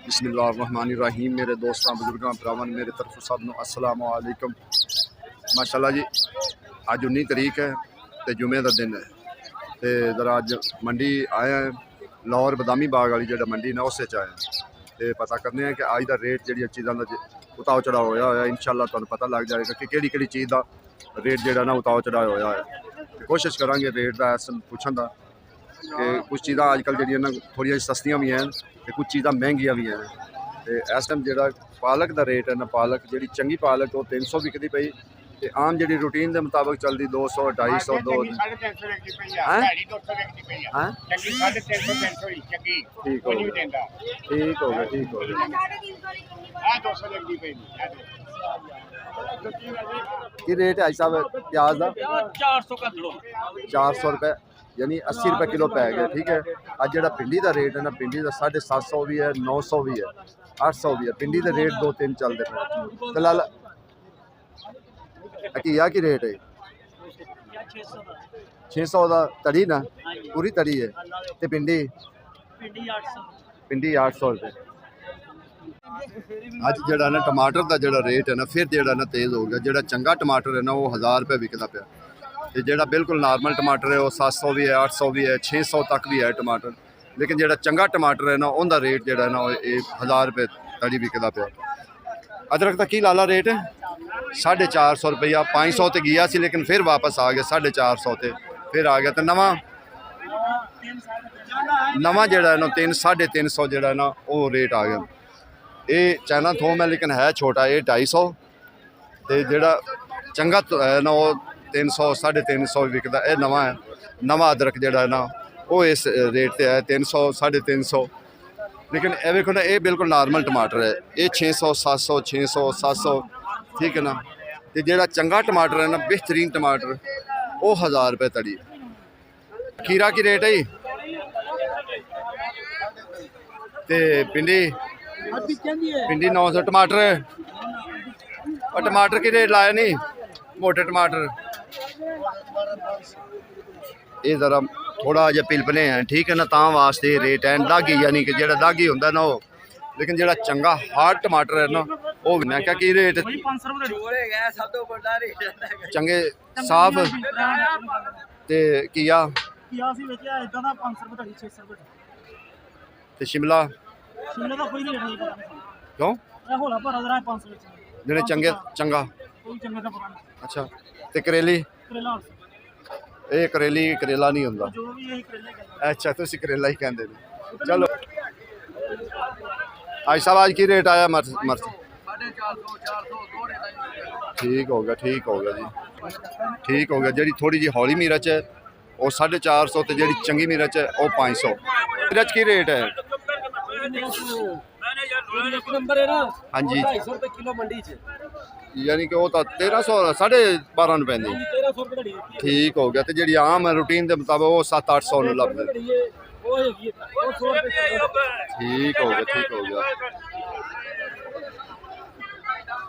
बिस्मिल्लाहिर्रहमानिर्रहीम। मेरे दोस्तों बुजुर्गों भरावां मेरे तरफ सब नूं अस्सलाम वालेकुम। माशाअल्लाह जी, अज 19 तरीक है तो जुमे का दिन है। तो जरा अज मंडी आए हैं, लाहौर बदामी बाग वाली जो मंडी ने उस आए हैं तो पता करने हैं कि अज का रेट जी चीज़ों का उताव चढ़ाव होया है। इंशाअल्लाह तुहानूं पता लग जाएगा कि किहड़ी चीज़ का रेट जो ना उताव चढ़ाव होया है। कोशिश करांगे रेट का पुछण का कि कुछ चीज़ा अजकल जी थोड़ी सस्तियां भी हैं तो कुछ चीज़ा महंगिया भी हैं। तो इस टाइम जो पालक का रेट है ना, पालक जी चंगी पालक वो 300 विकती पई तो आम जी रूटीन के मुताबिक चलती 200 250 2 ठीक हो गया ठीक हो गया ठीक हो गया। की रेट है साहब प्याज का? 400 रुपये यानी 80 रुपये किलो पै गया। ठीक है। अज जो भिंडी का रेट है ना, भिंडी का 750 भी है, 900 भी है, 800 भी है। भिंडी के रेट 2-3 चलते पे फिलहाल। घिया की रेट है 600 का तड़ी ना, पूरी तड़ी है। तो भिंडी 800 रुपये। अज जो ना टमाटर का जो रेट है ना फिर जो ना तेज़ हो गया। जो चंगा टमाटर है ना वो 1000 रुपये विकता पाया। तो जो बिल्कुल नॉर्मल टमाटर है वो 700 भी है, 800 भी है, 600 तक भी है टमाटर। लेकिन जो चंगा टमाटर है ना उनका रेट जो है ना 1000 रुपये तड़ी विकता पाया। अदरक का की लाला रेट है 450 रुपया। 500 तो गया सी लेकिन फिर वापस आ गया 450 ते फिर आ गया। तो नवा जोड़ा ना 300-350 जोड़ा ना वो रेट आ गया। ये चाइना थोम है लेकिन है छोटा, ये 250। तो जोड़ा चंगा है ना वो 300 350 विकता। यह नवा है। नवा अदरक जोड़ा है ना वो इस रेट से है 300 350। लेकिन ये देखो ना ये बिल्कुल नॉर्मल टमाटर है, ये 600 700 600 700। ठीक है ना। तो जोड़ा चंगा टमाटर है ना बेहतरीन टमाटर वो 1000 रुपये तड़ी। खीरा की रेट है तो भिंडी 900। टमाटर की रेट लाया नहीं मोटे टमाटर ये जरा थोड़ा जहा पिलपने हैं। ठीक है ना, ता वास्ते रेट है दागी यानी कि जो दागी होंगे ना वो। लेकिन जो चंगा हार्ड टमाटर है ना वो मैं क्या की रेट चंगे साफ ते किया ते शिमला क्यों जो चंगे चंगा। अच्छा ते करेली ये करेला नहीं होंदा। अच्छा तुसी करेला ही कहते। चलो आज साहब आज की रेट आया मर्च? ठीक हो गया जी ठीक हो गया। जी थोड़ी जी हौली मिर्च है वो 450 तो जी चंगी मिर्च है वो 500। मिर्च की रेट है? हाँ जी यानी कि वो तो 1300 12.5 रुपए दी। ठीक हो गया। तो जी आम रूटीन के मुताबिक वो 700-800 लग गए। ठीक हो गया ठीक हो गया।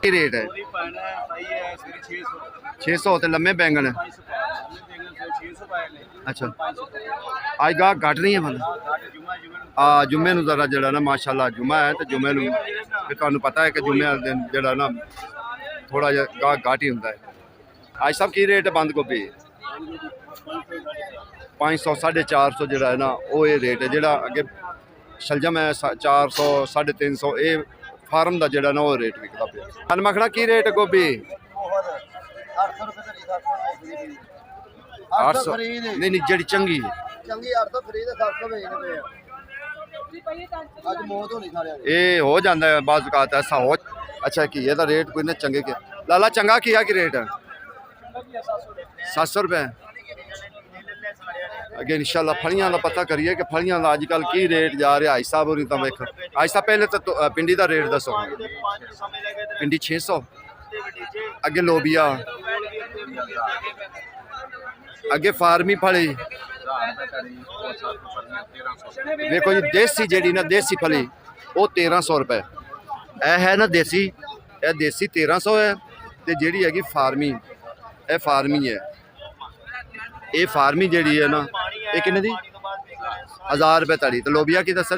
की रेट है? 600 तो लम्बे बैंगन है। अच्छा आज गाह घट नहीं है मतलब जुम्मे नूं जरा जरा ना माशाल्लाह जुम्मा है तो जुम्मे नूं फिर तुहानूं पता है कि जुम्मे वाले दिन जरा ना थोड़ा जिहा गाह घट ही होंदा है। आज सब की रेट है बंद गोभी? 500 450 जो है ना वो ये रेट है। जोड़ा अगे शलजम है 400 350 ये फार्म का जोड़ा ना वो रेट विकता पे। अन मखना की रेट है गोभी? 800 नहीं जी चंगी ये हो जाता है बाज़ औक़ात ऐसा हो। अच्छा घिए का रेट कोई ना चंगे के लाला चंगा घिया की रेट है? 700 रुपये। अगे इंशाल्लाह फलियां का पता करिए कि फलियां का अजकल की रेट जा रहा है। आई साहब होरी तो वेख आई साहब पहले तो भिंडी का रेट दसो। भिंडी 600। अगे लोबिया अगे फार्मी फली देखो जी देसी जी ना देसी फली वो 1300 रुपये। यह है ना देसी, यह देसी 1300 है। तो जी हैगी फार्मी यह फार्मी है। ये फार्मी जी है ना ये किन्ने दी 1000 रुपये तड़ी। तो लोबिया की दस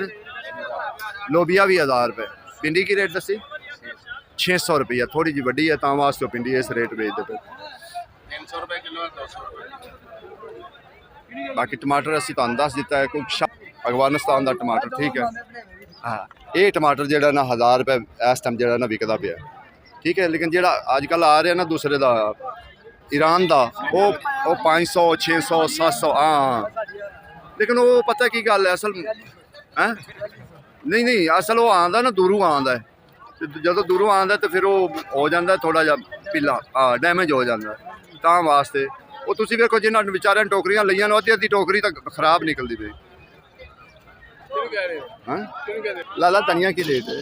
लोबिया भी 1000 रुपये। भिंडी की रेट दसी 600 रुपया, थोड़ी जी वड्डी है तां वास्ते भिंडी इस रेट बेचते पे। 300 रुपए किलो, 200 बाकी टमाटर असीं तुहानूं दस दिता है, कोई अफगानिस्तान का टमाटर, ठीक है। हाँ, ये टमाटर जो ना 1000 रुपये इस टाइम जो ना विकदा पिया, ठीक है। लेकिन जो अजकल आ रहा ना दूसरे का ईरान का, वो 500 600 700, हाँ। लेकिन वो पता की गल है असल है नहीं नहीं, असल वो आंदा ना दूरों आंदा है, जो दूरों आंदा तो फिर वो हो जाता थोड़ा जा पीला, हाँ डैमेज हो जाता तां वास्ते। वो तुसीं वेखो जिन्होंने बेचारियां टोकरियां लईयां ने, अद्धी दूसरी तो खराब निकलती पई। लाला धनिया की रेट है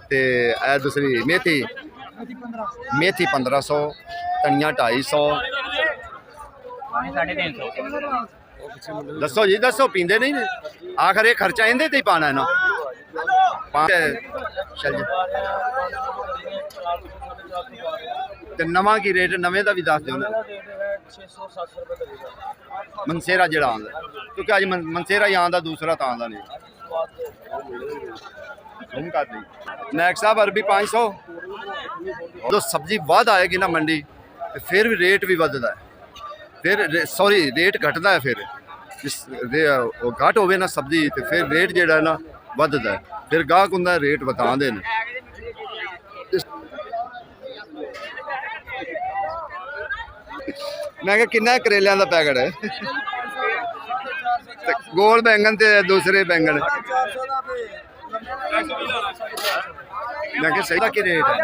ते ए दूसरी मेथी 1500, धनिया 250। दसो जी दसो, पींदे नहीं ने? आखिर ये खर्चा इहदे ते ही पाना है ना। ते नवा की रेट, नवे का भी दस दो ना। मनसेरा जड़ा आंदा, क्योंकि अज मनसेरा ही आंदा, दूसरा तो आंदा नहीं। नैक साहब अरबी 500। जो सब्जी वध आएगी ना मंडी तो फिर भी रेट भी वधदा है, फिर सॉरी रेट घटदा है। फिर घट होवे ना सब्जी तो फिर रेट जेड़ा ना वधदा है, फिर गाहक हुंदा रेट बतांदे ने। मैं क्या किन्ना करेलियां दा पैकेट है? गोल बैंगन ते दूसरे बैंगन मैं क्या सही की रेट है?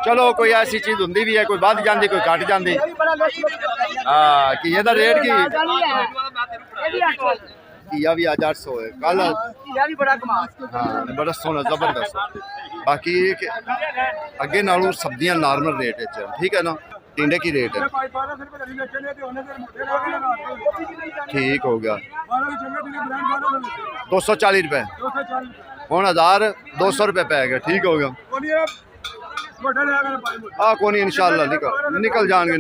चलो कोई ऐसी चीज होंगी भी है, कोई बढ़ जाती कोई घट जाती। हाँ घिया का रेट की घिया भी अज 800 है, कल हाँ बड़ा सोहना जबरदस्त। बाकी अगे नालों सब्जियां नॉर्मल रेट है, ठीक है ना। टिंडे की रेट है? ठीक हो गया 240 रुपये, हूँ 1200 रुपये पै गया, ठीक हो गया। हाँ को नहीं इंशाल्लाह निकल जाएंगे।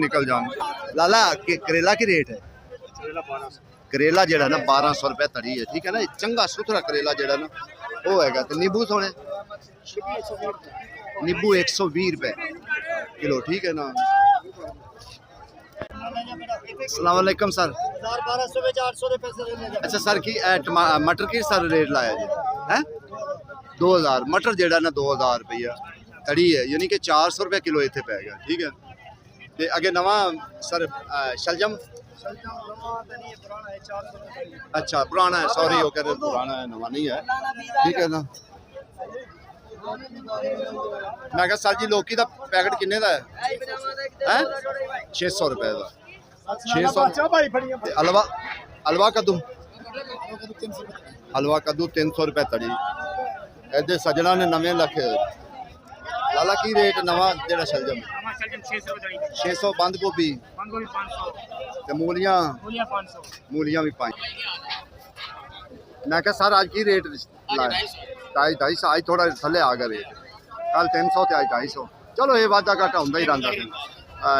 लाला करेला की रेट है? करेला जड़ा ना 1200 रुपये तड़ी है, ठीक है ना। चंगा सुथरा करेला जड़ा ना वो है। नींबू सोने नींबू 120 रुपये किलो, ठीक है ना। अस्सलाम वालेकुम सर। 1200 में 400 रुपए से। अच्छा सर की मटर की सर रेट लाया जी है? 2000 मटर जड़ा ना 2000 रुपया तड़ी है, यानी कि 400 रुपये किलो इतने पै गया, ठीक है। तो अगे नवा सर शलजम अच्छा पुराना है, सॉरी वो कह रहे पुराना है, नवा नहीं है, ठीक है ना। मैं क्या सर जी लौकी का पैकेट किन्ने का है? 600 रुपये का। 600 हलवा कद्दू 300 रुपये तड़ी। इधर सजना ने नवे लखे। लाला की रेट नवा जेड़ा शलजम 600। बंद गोभी मूलियां भी 5। मैं क्या सर आज की रेट लाया? 250 आज थोड़ा थले आ गया रेट, कल 300 तो आज 250। चलो ये वादा घाटा होंदा ही रहंदा है,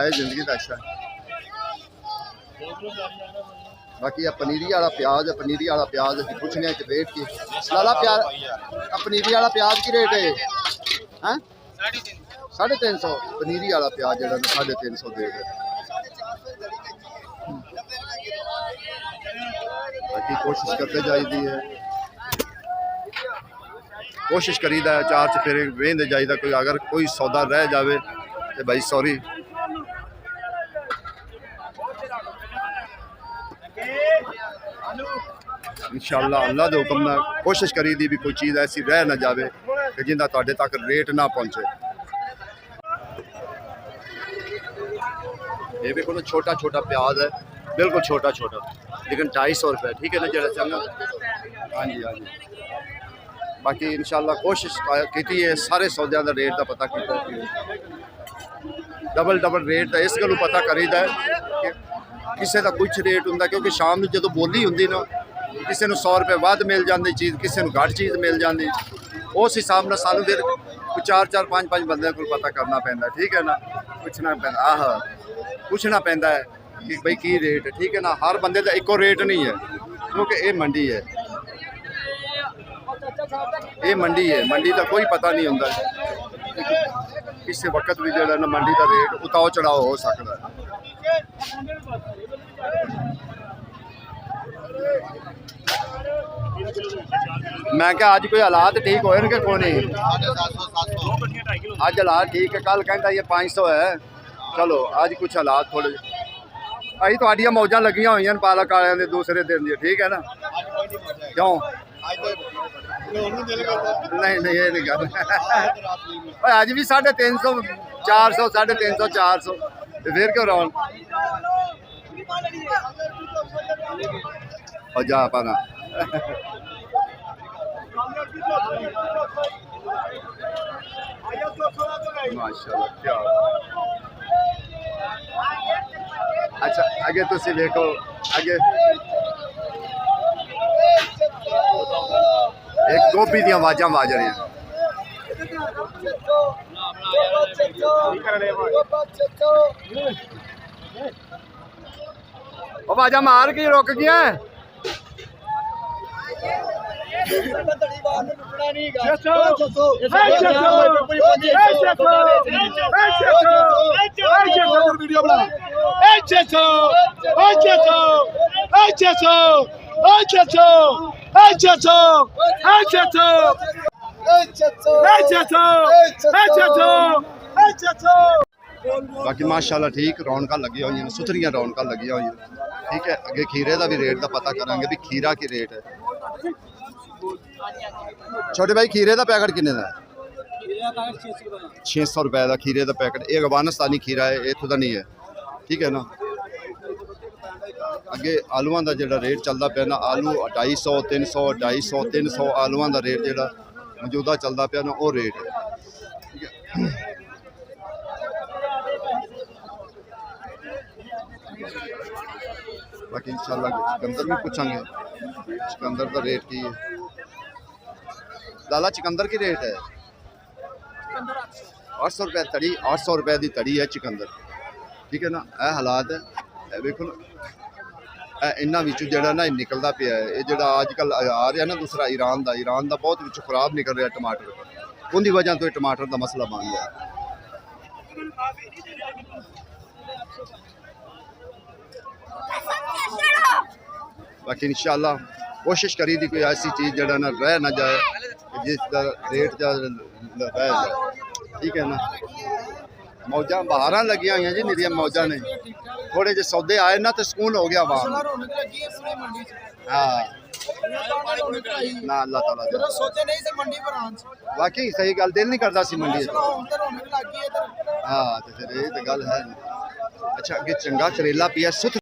ये जिंदगी का हिस्सा है। बाकी पनीरी वाला प्याज है, पनीरी वाला प्याज असीं पुछने कि रेट की। लाला प्याज पनीरी वाला प्याज की रेट है? 350। पनीरी वाला प्याज जो 350 दे रहे। बाकी कोशिश करते जाइदी है, कोशिश करीदा है, चार चफेरे वेंदे जाइदा। कोई अगर कोई सौदा रह जाए तो भाई सॉरी। इंशाअल्लाह अल्लाह के हुक्म नाल कोशिश करी दी भी कोई चीज़ ऐसी रह ना जाए कि जिंदा तुहाडे तक रेट ना पहुँचे। ये भी कोई छोटा छोटा प्याज है, बिल्कुल छोटा छोटा, लेकिन 250 रुपये, ठीक है ना। जरा चंगा हाँ जी हाँ जी। बाकी इंशाअल्लाह कोशिश की है सारे सौदों का रेट का पता किया, डबल रेट का इस गलों पता करीदा है कि किसी का कुछ रेट होंगे, क्योंकि शाम में जो बोली होंगी ना किसी को 100 रुपये वध मिल जाती चीज़, किसी को घट चीज़ मिल जाती, उस हिसाब से सानू फिर 4-4 5-5 बंदे को पता करना पैंदा, ठीक है ना, पूछना पैंदा। आह ਪੁੱਛਣਾ ਪੈਂਦਾ ਹੈ ਕਿ ਬਈ ਕੀ ਰੇਟ ਹੈ, ਠੀਕ ਹੈ ਨਾ। ਹਰ ਬੰਦੇ ਦਾ ਇੱਕੋ ਰੇਟ ਨਹੀਂ ਹੈ, ਕਿਉਂਕਿ ਇਹ ਮੰਡੀ ਹੈ, ਇਹ ਮੰਡੀ ਹੈ। ਮੰਡੀ ਦਾ ਕੋਈ ਪਤਾ ਨਹੀਂ ਹੁੰਦਾ, ਕਿਸੇ ਵਕਤ ਵੀ ਜਿਹੜਾ ਨਾ ਮੰਡੀ ਦਾ ਰੇਟ ਉਤਾਰ ਚੜਾਓ ਹੋ ਸਕਦਾ ਹੈ। ਮੈਂ ਕਿਹਾ ਅੱਜ ਕੋਈ ਹਾਲਾਤ ਠੀਕ ਹੋਏ ਨੇ ਕਿ ਕੋਈ ਨਹੀਂ? 750 ਅੱਜ ਹਾਲਾਤ ਠੀਕ ਹੈ, ਕੱਲ ਕਹਿੰਦਾ ਇਹ 500 ਹੈ। ਚਲੋ ਅੱਜ ਕੁਛ ਹਾਲਾਤ ਥੋੜੇ ਭਾਈ ਤੁਹਾਡੀਆਂ ਮੌਜਾਂ ਲੱਗੀਆਂ ਹੋਈਆਂ ਨੇ ਪਾਲਕ ਵਾਲਿਆਂ ਦੇ ਦੂਸਰੇ ਦਿਨ ਦੀ, ਠੀਕ ਹੈ ਨਾ? ਕਿਉਂ? ਨਹੀਂ ਨਹੀਂ ਇਹ ਨਹੀਂ ਗੱਲ। ਓਏ ਅੱਜ ਵੀ 350 400 350 400 ਤੇ ਫਿਰ ਕਿਉਂ ਰੌਣ ਹੋ ਜਾ ਪਾਣਾ। माशाल्लाह क्या। अच्छा आगे तुसी देखो आगे एक गोभी दी आवाज़ां बाज रही हैं। आवाज़ां मार के रुक गया है। बाकी माशाल्लाह ठीक रौनक लगी हुई हैं, सुथरियां रौनक लगी हुई हैं, ठीक है। अगे खीरे का भी रेट का पता करांगे भी खीरा की रेट है। छोटे भाई खीरे का पैकेट किन्ने का? 600 रुपए का खीरे का पैकेट। ये अफगानिस्तानी खीरा है, इत्थों का नहीं है, ठीक है ना। अगे आलूआं का जो रेट चलता पाया ना, आलू 250 300 250 300 आलूआं का रेट जो मौजूदा चलता पाया ना वो रेट है, ठीक है। बाकी इंशाल्लाह चुकंदर भी पूछांगे, चुकंदर का रेट की है। लाला चुकंदर की रेट है 800 रुपए तड़ी, 800 रुपए की तड़ी है चुकंदर, ठीक है ना। यह हालात है, देखो ना इन्हों जरा ना निकलता पाया है। ये जो अजकल आ रहा ना दूसरा ईरान का बहुत खराब निकल रहा टमाटर, उनकी वजह तो टमाटर का मसला बन गया। बाकी इंशाल्लाह कोशिश करी थी कोई ऐसी चीज़ जरा ना रह ना जाए जिसका रेट रह जाए, ठीक है ना। मौजा बाहर लगी हुई जी, मेरी मौजा ने थोड़े जे सौदे आए ना तो सुकून हो गया वहाँ। हाँ ना अल्लाह ताला वाकई सही गल, दिल नहीं करता सी मंडी। हाँ तो फिर ये तो गल है। अच्छा अगे चंगा करेला पिया सुथ